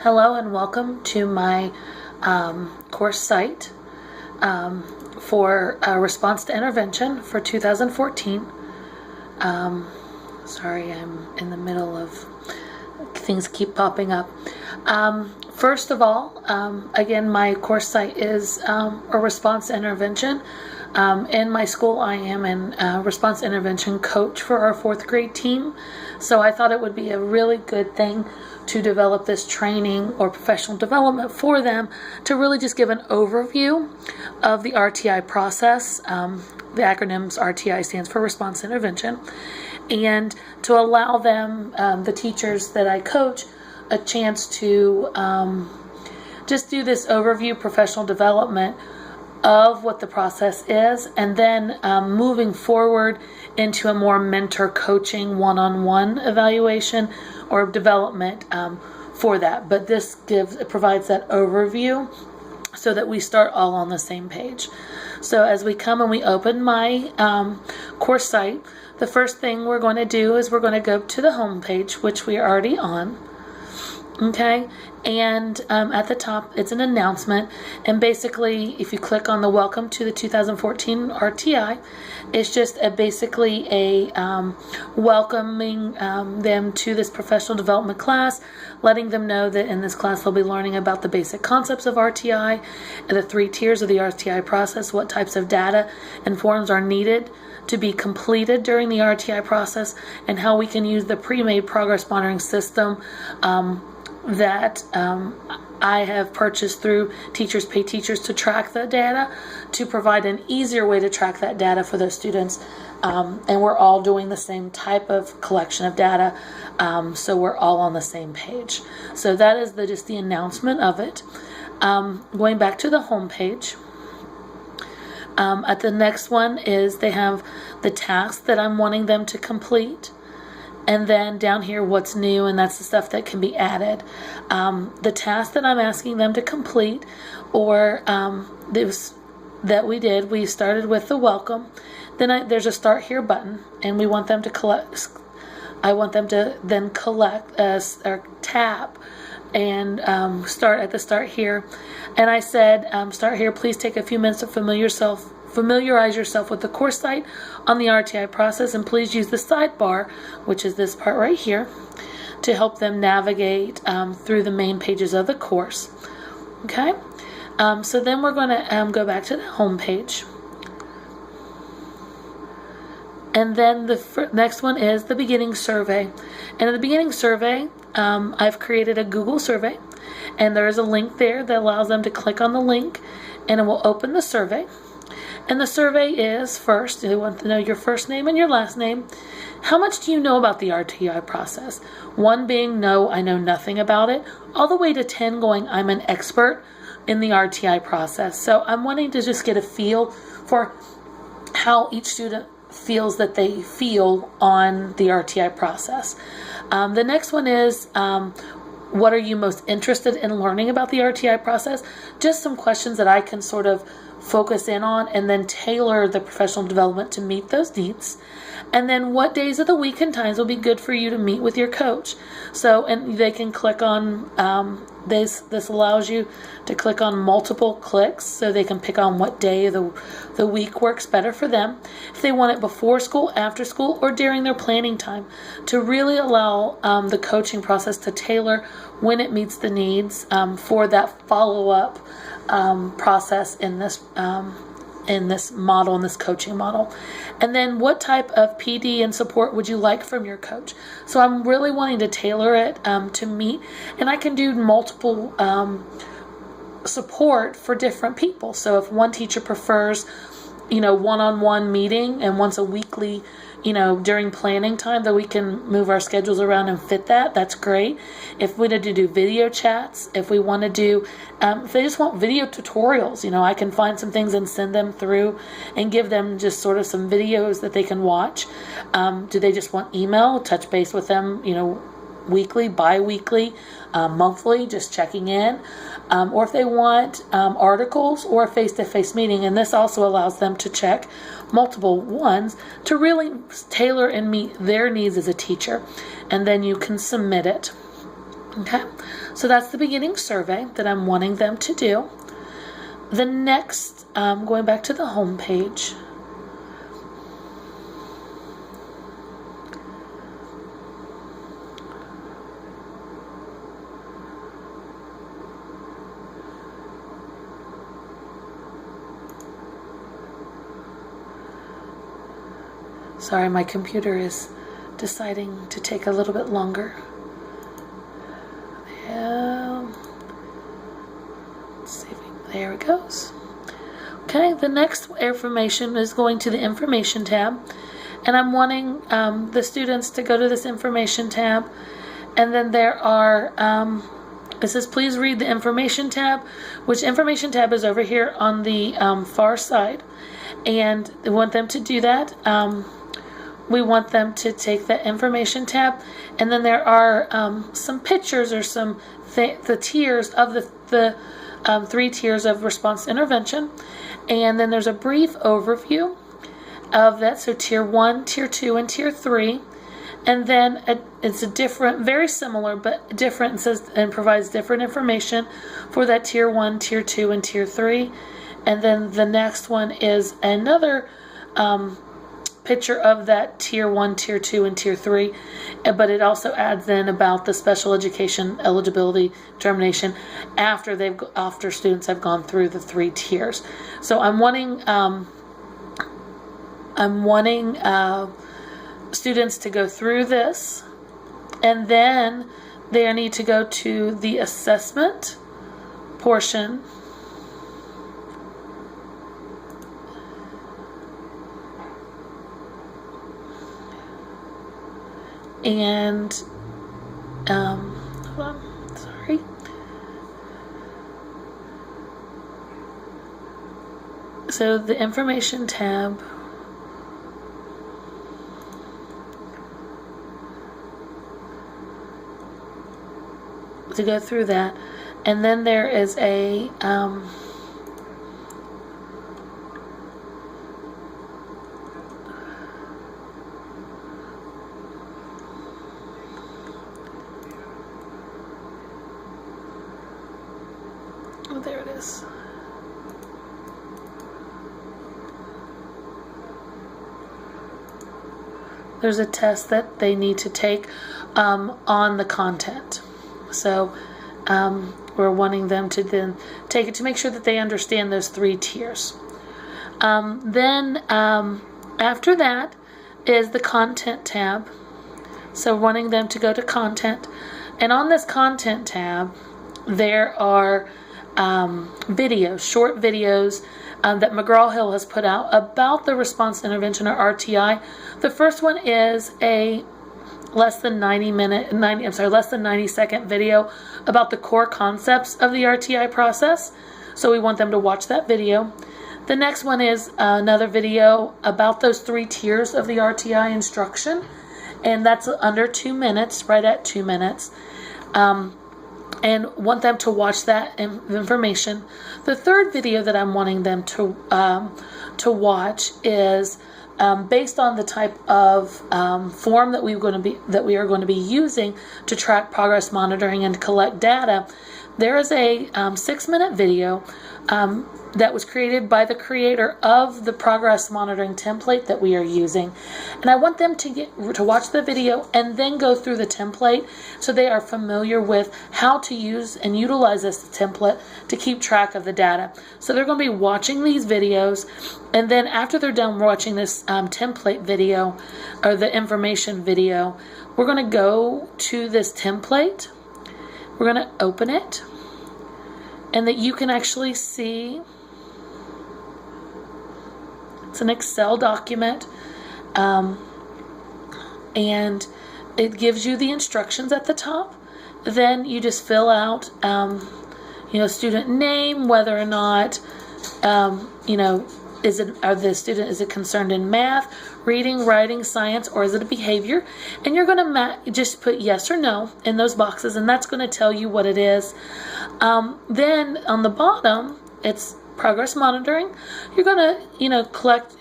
Hello and welcome to my course site for response to intervention for 2014. Sorry, I'm in the middle of things keep popping up. First of all, again, my course site is a response to intervention. In my school, I am a response intervention coach for our fourth grade team. So I thought it would be a really good thing to develop this training or professional development for them to really just give an overview of the RtI process. The acronym's RtI stands for response intervention. And to allow them, the teachers that I coach, a chance to just do this overview professional development of what the process is, and then moving forward into a more mentor coaching one-on-one evaluation or development for that. But this provides that overview so that we start all on the same page. So as we come and we open my course site, the first thing we're going to do is we're going to go to the home page, which we are already on. Okay, and at the top it's an announcement, and basically if you click on the welcome to the 2014 RtI, it's just basically a welcoming them to this professional development class, letting them know that in this class they'll be learning about the basic concepts of RtI and the 3 tiers of the RtI process, what types of data and forms are needed to be completed during the RtI process, and how we can use the pre-made progress monitoring system that I have purchased through Teachers Pay Teachers to track the data, to provide an easier way to track that data for those students. And we're all doing the same type of collection of data, so we're all on the same page. So that is just the announcement of it. Going back to the home page, at the next one is they have the tasks that I'm wanting them to complete. And then down here, what's new, and that's the stuff that can be added. The task that I'm asking them to complete, or we started with the welcome. Then there's a start here button, and we want them to collect. I want them to then collect or tap and start at the start here. And I said, start here. Please take a few minutes to familiarize yourself with the course site on the RtI process, and please use the sidebar, which is this part right here, to help them navigate through the main pages of the course. Okay, so then we're going to go back to the home page. And then the next one is the beginning survey. And in the beginning survey, I've created a Google survey, and there is a link there that allows them to click on the link, and it will open the survey. And the survey is, first, they want to know your first name and your last name. How much do you know about the RtI process? 1 being no, I know nothing about it, all the way to 10 going, I'm an expert in the RtI process. So I'm wanting to just get a feel for how each student feels that they feel on the RtI process. The next one is, what are you most interested in learning about the RtI process? Just some questions that I can sort of focus in on and then tailor the professional development to meet those needs. And then what days of the week and times will be good for you to meet with your coach. So, and they can click on, this allows you to click on multiple clicks, so they can pick on what day of the week works better for them. If they want it before school, after school, or during their planning time, to really allow the coaching process to tailor when it meets the needs for that follow-up process in this model, in this coaching model. And then what type of PD and support would you like from your coach? So I'm really wanting to tailor it to meet, and I can do multiple support for different people. So if one teacher prefers, one-on-one meeting and once a weekly, during planning time, that we can move our schedules around and fit that, that's great. If we need to do video chats, if we want to do, if they just want video tutorials, I can find some things and send them through and give them just sort of some videos that they can watch. Do they just want email, touch base with them, weekly, bi-weekly, monthly, just checking in, or if they want articles or a face-to-face meeting. And this also allows them to check multiple ones to really tailor and meet their needs as a teacher. And then you can submit it. Okay, so that's the beginning survey that I'm wanting them to do. The next, going back to the home page, sorry, my computer is deciding to take a little bit longer. Let's see there it goes. Okay, the next information is going to the information tab, and I'm wanting the students to go to this information tab, and then there are it says please read the information tab, which information tab is over here on the far side, and we want them to do that. We want them to take that information tab, and then there are some pictures or some the tiers of the 3 tiers of response intervention, and then there's a brief overview of that. So tier 1, tier 2, and tier 3, and then it's a different, very similar but different, and says and provides different information for that tier 1, tier 2, and tier 3, and then the next one is another picture of that tier 1, tier 2, and tier 3, but it also adds in about the special education eligibility determination after students have gone through the 3 tiers. So I'm wanting students to go through this, and then they need to go to the assessment portion. And hold on, sorry. So the information tab, to go through that, and then there is a oh, there it is. There's a test that they need to take on the content. So we're wanting them to then take it to make sure that they understand those 3 tiers. Then after that is the content tab. So wanting them to go to content. And on this content tab, there are videos, short videos that McGraw-Hill has put out about the response intervention, or RtI. The first one is a less than 90 second video about the core concepts of the RtI process. So we want them to watch that video. The next one is another video about those 3 tiers of the RtI instruction, and that's under 2 minutes, right at 2 minutes. And want them to watch that information. The third video that I'm wanting them to watch is based on the type of form that we are going to be using to track progress monitoring and collect data. There is a 6-minute video that was created by the creator of the progress monitoring template that we are using, and I want them to watch the video and then go through the template so they are familiar with how to use and utilize this template to keep track of the data. So they're going to be watching these videos, and then after they're done watching this template video or the information video, we're going to go to this template. We're going to open it, and that you can actually see it's an Excel document, and it gives you the instructions at the top. Then you just fill out, student name, whether or not, is it concerned in math, reading, writing, science, or is it a behavior? And you're going to just put yes or no in those boxes, and that's going to tell you what it is. Then on the bottom, it's progress monitoring. You're going to, collect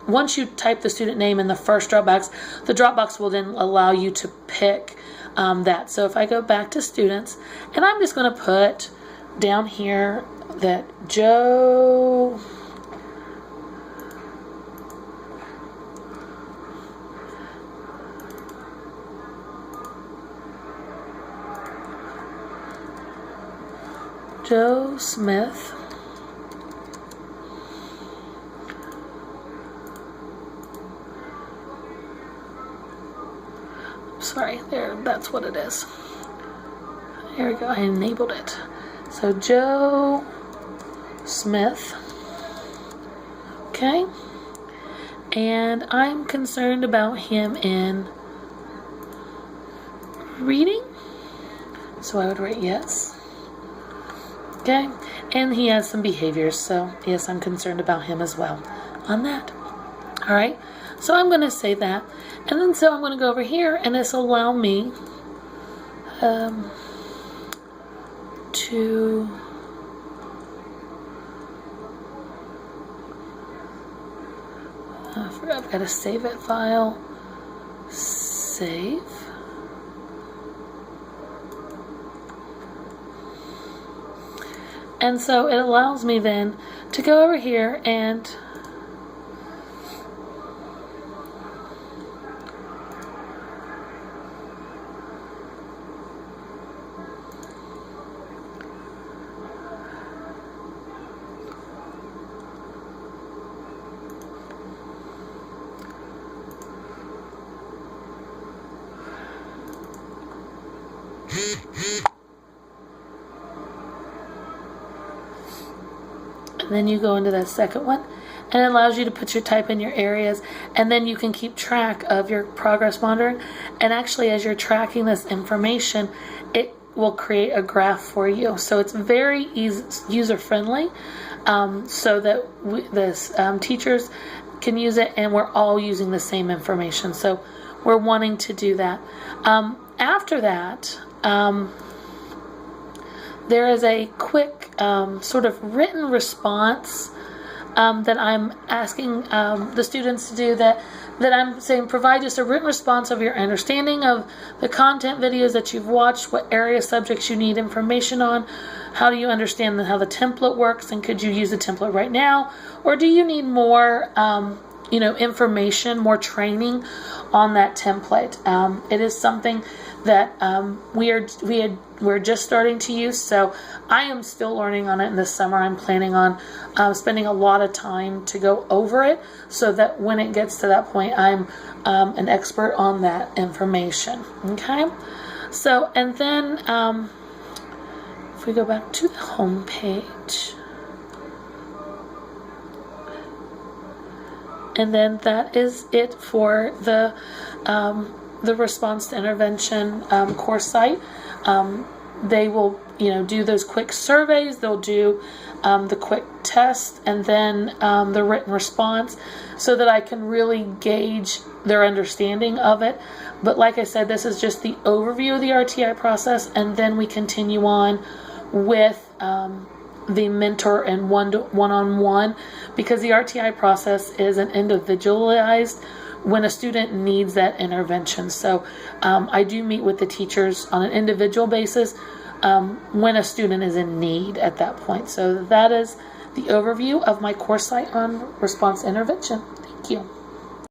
once you type the student name in the first Dropbox, the Dropbox will then allow you to pick that. So if I go back to students, and I'm just going to put down here that Joe Smith sorry, there, that's what it is. There we go, I enabled it. So Joe Smith, okay, and I'm concerned about him in reading, so I would write yes. Okay, and he has some behaviors, so yes, I'm concerned about him as well on that. All right, so I'm going to say that, and then so I'm going to go over here, and this will allow me to I've got to save it file, save. And so it allows me then to go over here and then you go into that second one, and it allows you to put your type in your areas, and then you can keep track of your progress monitoring. And actually, as you're tracking this information, it will create a graph for you. So it's very easy, user-friendly, so that teachers can use it, and we're all using the same information. So we're wanting to do that. After that, there is a quick sort of written response that I'm asking the students to do, that I'm saying provide just a written response of your understanding of the content videos that you've watched, what area subjects you need information on, how do you understand how the template works, and could you use the template right now, or do you need more information, more training on that template. It is something that we're just starting to use, so I am still learning on it. In this summer, I'm planning on spending a lot of time to go over it, so that when it gets to that point, I'm an expert on that information. Okay, so and then if we go back to the home page, and then that is it for the response to intervention course site. They will, do those quick surveys. They'll do the quick test, and then the written response, so that I can really gauge their understanding of it. But like I said, this is just the overview of the RtI process, and then we continue on with the mentor and one-on-one, because the RtI process is an individualized when a student needs that intervention. So I do meet with the teachers on an individual basis when a student is in need at that point. So that is the overview of my course site on response intervention. Thank you.